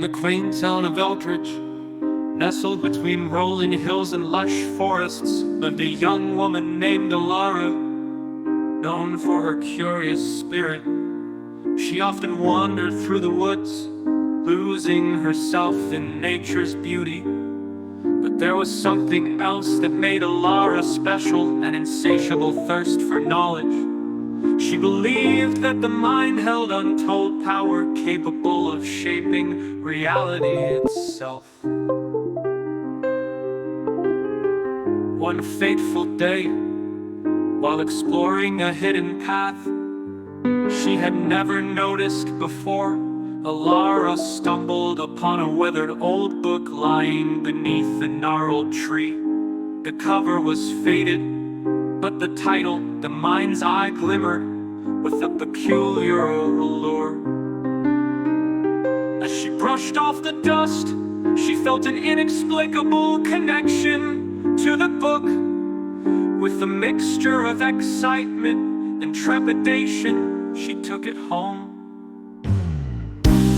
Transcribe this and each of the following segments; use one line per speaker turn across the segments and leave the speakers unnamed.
the quaint town of Eldridge, nestled between rolling hills and lush forests, lived a young woman named Alara, known for her curious spirit. She often wandered through the woods, losing herself in nature's beauty. But there was something else that made Alara special, an insatiable thirst for knowledge. She believed that the mind held untold power, capable of shaping reality itself. One fateful day, while exploring a hidden path she had never noticed before, Alara stumbled upon a withered old book lying beneath a gnarled tree. The cover was faded, but the title, The Mind's Eye, glimmered with a peculiar allure. As she brushed off the dust, she felt an inexplicable connection to the book. With a mixture of excitement and trepidation, she took it home.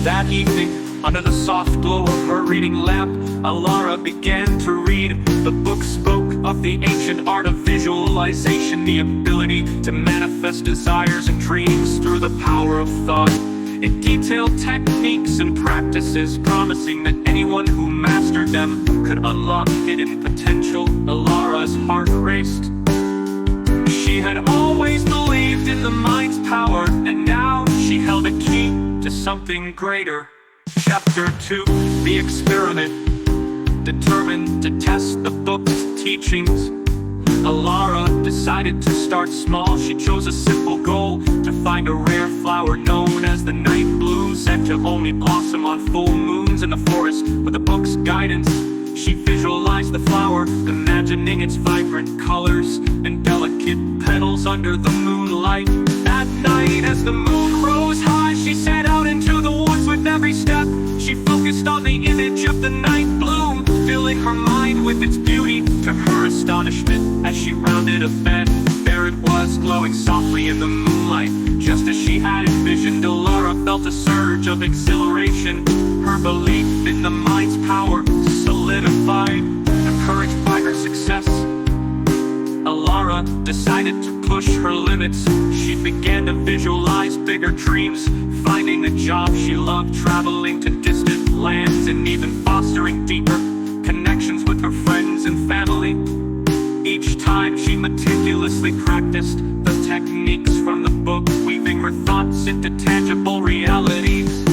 That evening, under the soft glow of her reading lamp, Alara began to read. The book spoke of the ancient art of visualization, the ability to manifest desires and dreams through the power of thought. It detailed techniques and practices, promising that anyone who mastered them could unlock hidden potential. Alara's heart raced. She had always believed in the mind's power, and now she held a key to something greater. Chapter 2, The Experiment. Determined to test the book's teachings, Alara decided to start small. She chose a simple goal: to find a rare flower known as the night bloom, said to only blossom on full moons in the forest. With the book's guidance, she visualized the flower, imagining its vibrant colors and delicate petals under the moonlight. At night, as the moon rose high, she set out into the woods. With every step, she focused on the image of the night bloom, filling her mind with its beauty. To her astonishment, as she rounded a bend, there it was, glowing softly in the moonlight, just as she had envisioned. Alara felt a surge of exhilaration. Her belief in the mind's power solidified, encouraged by her success. Alara decided to push her limits. She began to visualize bigger dreams, finding a job she loved, traveling to distant lands, and even fostering deeper connections with her friends and family. Each time she meticulously practiced the techniques from the book, weaving her thoughts into tangible realities.